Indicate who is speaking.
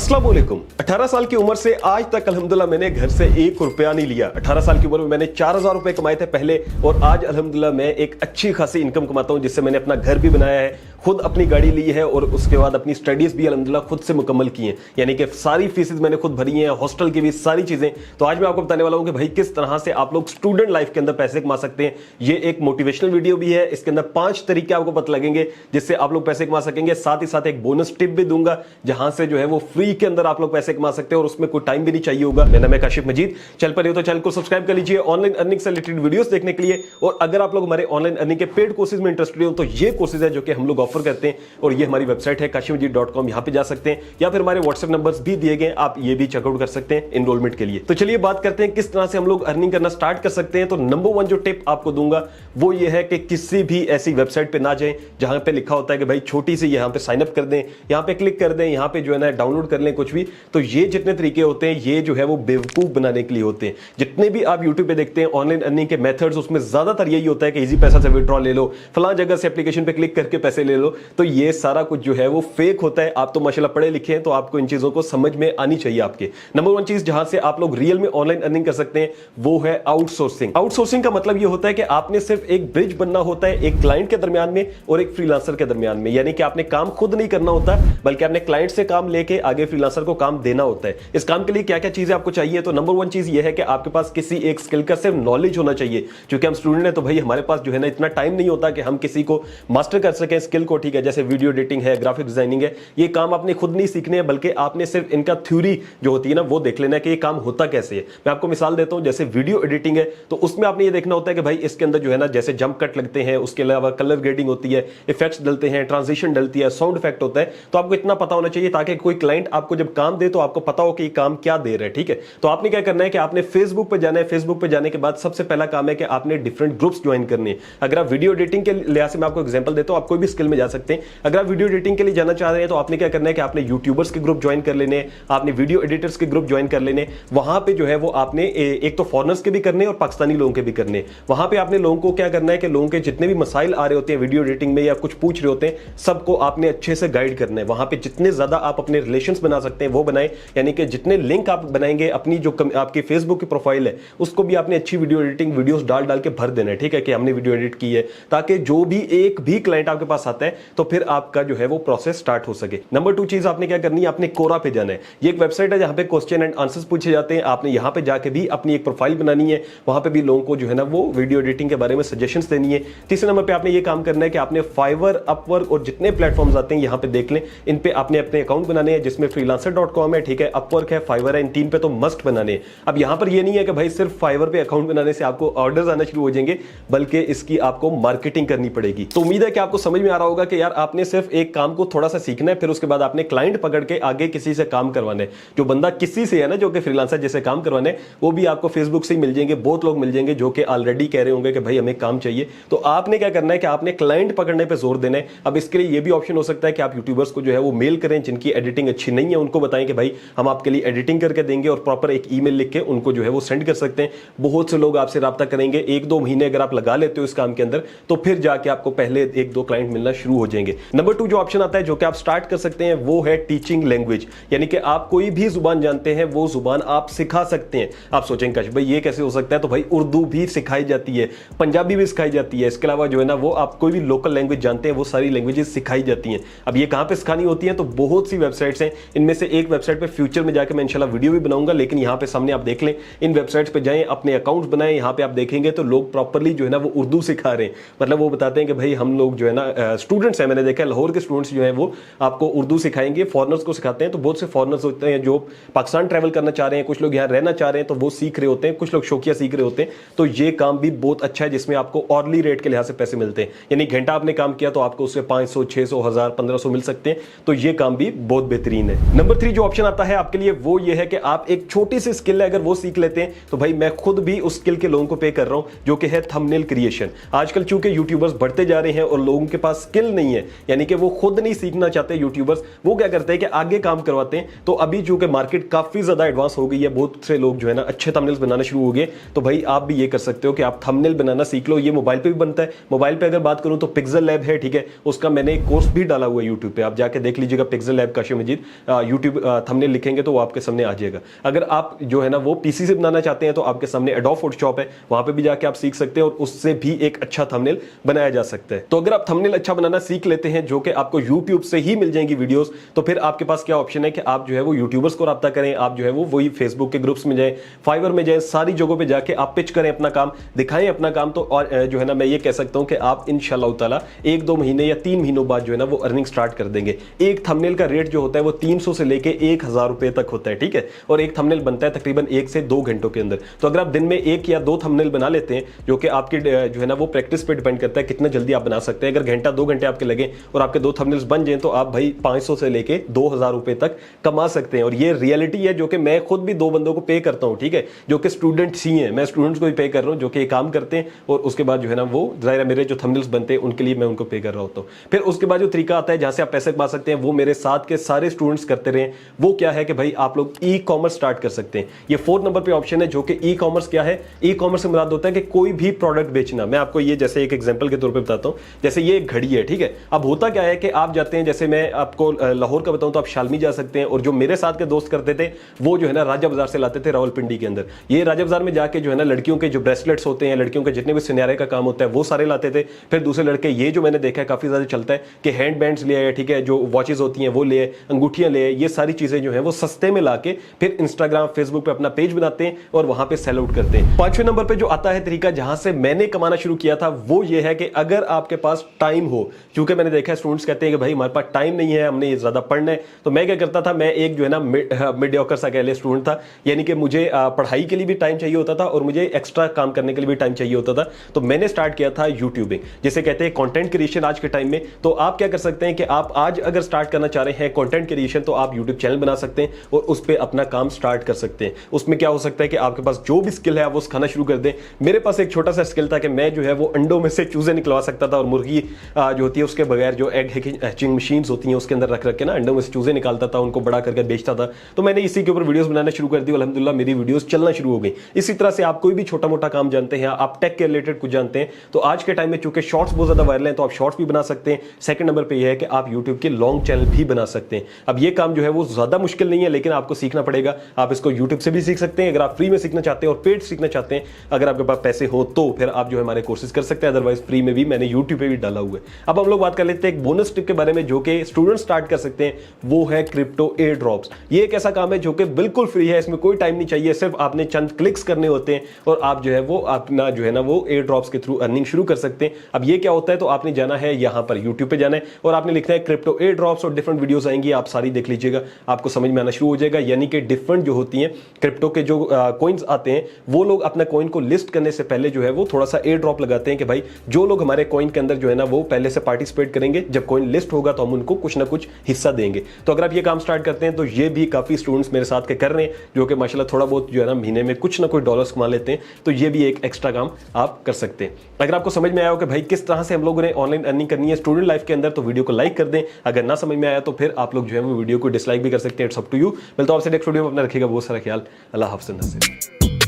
Speaker 1: अस्सलाम वालेकुम। 18 साल की उम्र से आज तक अल्हम्दुलिल्लाह मैंने घर से 1 रुपया नहीं लिया। 18 साल की उम्र में मैंने 4000 रुपए कमाए थे पहले, और आज अल्हम्दुलिल्लाह मैं एक अच्छी खासी इनकम कमाता हूं, जिससे मैंने अपना घर भी बनाया है, खुद अपनी गाड़ी ली है, और उसके बाद अपनी स्टडीज भी अल्हम्दुलिल्लाह खुद से मुकम्मल की हैं। यानी कि सारी फीसेज मैंने खुद भरी हैं, हॉस्टल की भी सारी चीजें। तो आज मैं आपको बताने वाला हूं कि भाई किस तरह से आप लोग स्टूडेंट लाइफ के अंदर पैसे कमा सकते हैं। ये एक मोटिवेशनल वीडियो भी है, इसके अंदर 5 तरीके आपको पता लगेंगे जिससे आप लोग पैसे कमा सकेंगे। साथ ही साथ एक बोनस टिप भी दूंगा जहां से जो है वो फ्री के अंदर आप लोग पैसे कमा सकते हैं, और उसमें कोई टाइम भी नहीं चाहिए होगा। मेरा नाम है काशिफ मजीद। चल पर तो चैनल को सब्सक्राइब कर लीजिए ऑनलाइन अर्निंग से रिलेटेड वीडियोस देखने के लिए। और अगर आप लोग हमारे ऑनलाइन अर्निंग के पेड कोर्सेज में इंटरेस्टेड हो तो ये कोर्सेज है जो कि हम लोग ऑफर करते हैं, और ये हमारी वेबसाइट है kashifmajid.com। यहां पे जा सकते हैं, या फिर हमारे व्हाट्सएप नंबर्स भी दिए गए, आप ये भी चेकआउट कर सकते हैं एनरोलमेंट के लिए। तो चलिए बात करते हैं किस तरह से हम लोग अर्निंग करना स्टार्ट कर सकते हैं। तो नंबर 1 जो टिप आपको दूंगा वो ये है कि किसी भी ऐसी वेबसाइट पे ना जाएं जहां पे लिखा होता है कि भाई छोटी सी यहां पे साइन अप कर दें, यहां पे क्लिक कर दें, यहां पे जो है ना डाउनलोड कर लें कुछ भी। तो ये जितने तरीके होते हैं ये जो है वो बेवकूफ बनाने के लिए होते हैं। जितने भी आप यूट्यूब पे देखते हैं ऑनलाइन अर्निंग के मेथड्स, उसमें ज्यादातर यही होता है कि इजी पैसा से विड्रॉ ले लो, फलां जगह से एप्लीकेशन पे क्लिक करके पैसे ले लो। तो ये सारा कुछ जो है वो फेक होता है। आप तो माशाल्लाह पढ़े लिखे हैं, तो आपको इन चीजों को समझ में आनी चाहिए आपके। नंबर 1 चीज जहां से आप लोग रियल में ऑनलाइन अर्निंग कर सकते हैं वो है आउटसोर्सिंग। आउटसोर्सिंग का मतलब ये होता है कि आपने सिर्फ एक ब्रिज बनना होता है एक क्लाइंट के दरमियान में और एक फ्रीलांसर के दरमियान में। यानी कि आपने काम खुद नहीं करना होता, बल्कि आपने क्लाइंट से काम लेके आगे फ्रीलांसर को काम देना होता है। इस काम के लिए क्या क्या चीजें आपको चाहिए? तो नंबर 1 चीज ये है कि आपके पास किसी एक स्किल का सिर्फ नॉलेज होना चाहिए। क्योंकि हम स्टूडेंट हैं तो भाई हमारे पास जो है ना इतना टाइम नहीं होता कि हम किसी को मास्टर कर सकें स्किल को। ठीक है, जैसे वीडियो एडिटिंग है, ग्राफिक डिजाइनिंग है, ये काम आपने खुद नहीं सीखने हैं, बल्कि आपने सिर्फ इनका थ्योरी जो होती है ना वो देख लेना है कि ये काम होता कैसे है। मैं आपको मिसाल देता हूं, जैसे वीडियो एडिटिंग है तो उसमें आपने ये देखना होता है कि भाई इसके अंदर जो है ना जैसे जंप कट लगते हैं, उसके अलावा कलर ग्रेडिंग होती है, इफेक्ट्स डलते हैं, ट्रांजिशन डलती है, साउंड इफेक्ट होता है। तो आपको इतना पता होना चाहिए ताकि कोई क्लाइंट आपको जब काम दे तो आपको पता हो कि ये काम क्या दे रहा है। ठीक है, तो आपने क्या करना है कि आपने फेसबुक पे जाना है। फेसबुक पे जाने के बाद सबसे पहला काम है कि आपने डिफरेंट ग्रुप्स ज्वाइन करने हैं। अगर आप वीडियो एडिटिंग के लिहाज से मैं आपको एग्जांपल देता हूं, आप कोई भी स्किल में जा सकते हैं। अगर आप वीडियो एडिटिंग के लिए जाना चाह रहे हैं तो आपने क्या करना है कि आपने यूट्यूबर्स के ग्रुप ज्वाइन कर लेने, आपने वीडियो एडिटर्स के ग्रुप ज्वाइन कर लेने। वहां पे जो है वो आपने एक तो फॉरेनर्स के भी करने और पाकिस्तानी लोगों के भी करने। वहां पे आपने लोगों को क्या करना है कि लोगों के जितने भी मसाइल आ रहे होते हैं वीडियो एडिटिंग में या कुछ पूछ रहे होते हैं, सबको आपने अच्छे से गाइड करना है। वहां पे जितने ज्यादा आप अपने रिलेशंस बना सकते हैं वो बनाएं। यानी कि जितने लिंक आप बनाएंगे, अपनी जो आपकी फेसबुक की प्रोफाइल है उसको भी आपने अच्छी वीडियो एडिटिंग वीडियोस डाल डाल के भर देना है। ठीक है, कि हमने वीडियो एडिट की है, ताकि जो भी एक भी क्लाइंट आपके पास आता है तो फिर आपका जो है वो प्रोसेस स्टार्ट हो सके। नंबर 2 चीज आपने क्या करनी है, आपने कोरा पे जाना है। ये एक वेबसाइट है जहां पे क्वेश्चन एंड आंसर्स पूछे जाते हैं। आपने यहां पे जाके भी अपनी एक प्रोफाइल बनानी है, वहां पे भी लोगों को जो है ना वो वीडियो एडिटिंग के बारे में सजेशंस देनी है। तीसरे नंबर पे आपने ये काम करना है कि आपने फाइवर, अपवर्क और जितने प्लेटफॉर्म्स आते हैं यहां पे देख लें, इन पे आपने अपने अकाउंट बनाने हैं, जिसमें freelancer.com है, ठीक है, अपवर्क है, फाइवर है, इन 3 पे तो मस्ट बनाने हैं। अब यहां पर ये नहीं है कि भाई सिर्फ फाइवर पे अकाउंट बनाने से आपको ऑर्डर्स आना शुरू हो जाएंगे, बल्कि इसकी आपको मार्केटिंग करनी पड़ेगी। तो उम्मीद है कि आपको समझ में आ रहा होगा कि यार आपने सिर्फ एक काम को थोड़ा सा सीखना है, फिर उसके बाद आपने क्लाइंट पकड़ के आगे किसी से काम करवाना है। जो बंदा किसी से है ना, जो कि फ्रीलांसर जैसे काम करवाने, वो भी आपको फेसबुक से ही मिल जाएंगे। बहुत लोग मिल जाएंगे जो कि ऑलरेडी कह रहे होंगे कि भाई हमें काम चाहिए। तो आपने क्या करना है कि आपने क्लाइंट पकड़ने पर जोर देना है। अब इसके लिए ये भी ऑप्शन हो सकता है कि आप यूट्यूबर्स को जो है वो मेल करें जिनकी एडिटिंग अच्छी नहीं है, उनको बताएं कि भाई हम आपके लिए एडिटिंग करके देंगे, और प्रॉपर एक ईमेल लिख के उनको जो है वो सेंड कर सकते हैं। बहुत से लोग आपसे राब्ता करेंगे। 1-2 महीने अगर आप लगा लेते हो इस काम के अंदर, तो फिर जाके आपको पहले 1-2 क्लाइंट मिलना शुरू हो जाएंगे। नंबर 2 जो ऑप्शन आता है जो कि आप स्टार्ट कर सकते हैं वो है टीचिंग लैंग्वेज। यानी कि आप कोई भी जुबान जानते हैं वो जुबान आप सिखा सकते हैं। आप सोचेंगे काश भाई ये कैसे हो सकता है? तो भाई उर्दू भी सिखाई जाती है, पंजाबी भी सिखाई जाती है। इसके अलावा जो है ना वो आप कोई भी लोकल लैंग्वेज जानते हैं वो सारी लैंग्वेजेस सिखाई जाती हैं। अब ये कहां पे सिखानी होती है? तो बहुत सी वेबसाइट्स हैं। इनमें से एक वेबसाइट पे फ्यूचर में जाकर मैं इंशाल्लाह वीडियो भी बनाऊंगा, लेकिन यहां पे सामने आप देख लें, इन वेबसाइट्स पे जाएं, अपने अकाउंट्स बनाएं। यहां पे आप देखेंगे तो लोग प्रॉपर्ली जो है ना वो उर्दू सिखा रहे हैं। मतलब वो बताते हैं कि भाई हम लोग जो है ना स्टूडेंट्स हैं, मैंने देखा है लाहौर के स्टूडेंट्स जो है वो आपको उर्दू सिखाएंगे, फॉरनर्स को सिखाते हैं। तो बहुत से फॉरनर्स होते हैं जो पाकिस्तान ट्रैवल करना चाह रहे हैं, कुछ लोग यहाँ रहना चाह रहे हैं तो वो सीख रहे होते हैं, कुछ लोग शौकिया सीख रहे होते हैं। तो ये काम भी बहुत अच्छा है जिसमें आपको ऑर्ली रेट के लिहाज से पैसे मिलते हैं। यानी घंटा आपने काम किया तो आपको उससे 500, 600, 1000, 1500 मिल सकते हैं। तो ये काम भी बहुत बेहतरीन है। नंबर 3 जो ऑप्शन आता है आपके लिए वो ये है कि आप एक छोटी सी स्किल है अगर वो सीख लेते हैं तो भाई मैं खुद भी उस स्किल के लोगों को पे कर रहा हूं, जो कि है थंबनेल क्रिएशन। आजकल चूंकि यूट्यूबर्स बढ़ते जा रहे हैं और लोगों के पास स्किल स्किल नहीं है, यानी कि वो खुद नहीं सीखना चाहते यूट्यूबर्स, वो क्या करते हैं कि आगे काम करवाते हैं। तो अभी चूंकि मार्केट काफी ज्यादा एडवांस हो गई है, बहुत से लोग जो है ना अच्छे थंबनेल्स बनाना शुरू हो गए, तो भाई आप भी ये कर सकते हो कि आप थंबनेल बनाना सीख लो। ये मोबाइल पे भी बनता है। मोबाइल पे अगर बात करूं तो पिक्सल लैब है, ठीक है, उसका मैंने एक कोर्स भी डाला हुआ है यूट्यूब पे, आप जाके देख लीजिएगा, पिक्सल लैब काशिफ मजीद यूट्यूब थंबनेल लिखेंगे तो वो आपके सामने आ जाएगा। अगर आप जो है ना वो पीसी से बनाना चाहते हैं तो आपके सामने एडोब फोटोशॉप है, वहां पे भी जाके आप सीख सकते हैं और उससे भी एक अच्छा थंबनेल बनाया जा सकता है। तो अगर आप थंबनेल अच्छा बनाना सीख लेते हैं, जो कि आपको यूट्यूब से ही मिल जाएंगी वीडियोस, तो फिर आपके पास क्या ऑप्शन है कि आप जो है वो यूट्यूबर्स को राब्ता करें, आप जो है वो वही फेसबुक के ग्रुप्स में जाएं, फाइवर में जाएं, सारी जगहों पे जाके आप पिच करें अपना काम, दिखाएं अपना काम। तो और जो है ना मैं ये कह सकता हूं कि आप इंशाल्लाह ताला 1-2 महीने या 3 महीनों बाद जो है ना वो अर्निंग स्टार्ट कर देंगे। एक थंबनेल का रेट जो होता है वो 300 से लेके 1000 रुपए तक होता है, ठीक है, और एक थंबनेल बनता है तकरीबन 1 से 2 घंटों के अंदर। तो अगर आप दिन में 1 या 2 थंबनेल बना लेते हैं, जो कि आपकी जो है ना वो प्रैक्टिस पे डिपेंड करता है कितना जल्दी आप बना सकते हैं। अगर घंटा 2 घंटे आपके लगे और आपके 2 थंबनेल्स बन जाए तो आप भाई 500 से लेके 2000 रुपए तक कमा सकते हैं। और ये रियलिटी है जो कि मैं खुद भी 2 बंदों को पे करता हूं, ठीक है, जो कि स्टूडेंट्स ही हैं, मैं स्टूडेंट्स को भी पे कर रहा हूं जो कि काम करते हैं, और उसके बाद जो है ना वो जाहिर है मेरे जो थंबनेल्स बनते हैं उनके लिए मैं उनको पे कर रहा होता हूं। फिर उसके बाद जो तरीका आता है जहां से आप पैसे कमा सकते हैं, वो मेरे साथ के सारे स्टूडेंट्स करते रहे। वो क्या है कि भाई आप लोग ई कॉमर्स स्टार्ट कर सकते हैं। ये 4 नंबर पे ऑप्शन है, जो कि ई कॉमर्स क्या है। ई कॉमर्स से मुराद होता है कि कोई भी प्रोडक्ट बेचना। मैं आपको ये जैसे एक एग्जांपल के तौर पे बताता हूं, जैसे ये एक घड़ी है, ठीक है। अब होता क्या है कि आप जाते हैं, जैसे मैं आपको लाहौर का बताऊं तो आप शालमी जा सकते हैं, और जो मेरे साथ के दोस्त करते थे वो जो है ना राजा बाजार से लाते थे, रावलपिंडी के अंदर। ये राजा बाजार में जाके जो है ना लड़कियों के जो ब्रेसलेट्स होते हैं, लड़कियों के जितने भी सुनहरे का काम होता है वो सारे लाते थे। फिर दूसरे लड़के ये जो मैंने देखा है काफी ज्यादा चलता है कि हैंड बैंड्स ले आए, ठीक है, जो वॉचेस होती हैं वो ले आए, अंगूठियां ले आए, ये सारी चीजें जो है वो सस्ते में लाके फिर इंस्टाग्राम फेसबुक पे अपना पेज बनाते हैं और वहां पे सेल आउट करते हैं। 5वें नंबर पे जो आता है तरीका, जहां से मैंने कमाना शुरू किया था, वो ये है कि अगर आपके पास टाइम हो, क्योंकि मैंने देखा है स्टूडेंट्स कहते हैं कि भाई हमारे पास टाइम नहीं है, हमने ज्यादा पढ़ना है। तो मैं क्या करता था, मैं एक जो है ना मीडियोकर सा कह ले स्टूडेंट था, यानी कि मुझे पढ़ाई के लिए भी टाइम चाहिए होता था और मुझे एक्स्ट्रा काम करने के लिए भी टाइम चाहिए होता था। तो मैंने स्टार्ट किया था यूट्यूबिंग, जिसे कहते हैं कंटेंट क्रिएशन आज के टाइम में। तो आप क्या कर सकते हैं कि आप आज अगर स्टार्ट करना चाह रहे हैं कंटेंट क्रिएशन, तो आप यूट्यूब चैनल बना सकते हैं और उस पर अपना काम स्टार्ट कर सकते हैं। उसमें क्या हो सकता है कि आपके पास जो भी स्किल है आप वो सिखाना शुरू कर दें। मेरे पास एक छोटा सा स्किल था कि मैं जो है वो अंडों में से चूजे निकलवा सकता था, और मुर्गी जो होती है उसके बगैर जो एग हैचिंग मशीन्स होती हैं उसके अंदर रख के ना अंडों में से चूजे निकालता था, उनको बड़ा करके बेचता था। तो मैंने इसी के ऊपर वीडियोस बनाना शुरू कर दी, अल्हम्दुलिल्लाह मेरी वीडियोस चलना शुरू हो गई। इसी तरह से आप कोई भी छोटा मोटा काम जानते हैं, आप टेक के रिलेटेड कुछ जानते हैं, तो आज के टाइम में चूंकि शॉर्ट्स बहुत ज्यादा वायरल हैं तो आप शॉर्ट्स भी बना सकते हैं। सेकंड नंबर पे यह है कि आप यूट्यूब के लॉन्ग चैनल भी बना सकते हैं। अब ये काम जो है वो ज्यादा मुश्किल नहीं है, लेकिन आपको सीखना पड़ेगा। आप इसको यूट्यूब से भी सीख सकते हैं अगर आप फ्री में सीखना चाहते हैं, और पेड सीखना चाहते हैं अगर आपके पास पैसे हो तो फिर आप जो है हमारे कोर्सेज कर सकते हैं। अदरवाइज फ्री में भी मैंने यूट्यूब पे भी डाला हुआ है। अब हम लोग बात कर लेते हैं एक बोनस टिप के बारे में, जो कि स्टूडेंट स्टार्ट कर सकते हैं, वो है क्रिप्टो एयर ड्रॉप्स। ये एक ऐसा काम है जो कि बिल्कुल फ्री है, इसमें कोई टाइम नहीं चाहिए, सिर्फ आपने चंद क्लिक्स करने होते हैं और आप जो है वो अपना जो है ना वो एयर ड्रॉप्स के थ्रू अर्निंग शुरू कर सकते हैं। अब ये क्या होता है, तो आपने जाना है यहाँ पर यूट्यूब पे जाना है और आपने लिखना है क्रिप्टो एयर ड्रॉप्स, और डिफरेंट वीडियोस आएंगी, आप सारी देख लीजिएगा, आपको समझ में आना शुरू हो जाएगा। यानी कि डिफरेंट जो होती हैं क्रिप्टो के जो कॉइन्स आते हैं, वो लोग अपना कॉइन को लिस्ट करने से पहले जो है वो थोड़ा सा एयर ड्रॉप लगाते हैं कि भाई जो लोग हमारे कॉइन के अंदर जो है ना वो पहले से पार्टिसिपेट करेंगे, जब कॉइन लिस्ट होगा तो हम उनको कुछ ना कुछ हिस्सा देंगे। तो अगर आप ये काम स्टार्ट करते हैं, तो ये भी काफी स्टूडेंट्स मेरे साथ के कर रहे हैं, जो कि माशाल्लाह थोड़ा बहुत जो है ना महीने में कुछ ना कुछ डॉलर्स कमा लेते हैं। तो ये भी एक एक्स्ट्रा काम आप कर सकते हैं। अगर आपको समझ में आया हो कि भाई किस तरह से हम लोगों ने ऑनलाइन अर्निंग करनी है स्टूडेंट लाइफ के अंदर, तो वीडियो को लाइक कर दें। अगर ना समझ में आया तो फिर आप लोग जो है वो वीडियो को डिसलाइक भी कर सकते हैं। It's up to you. मिलता हूं आपसे नेक्स्ट वीडियो में, अपना रखिएगा बहुत सारा ख्याल। अल्लाह हाफ़िज़।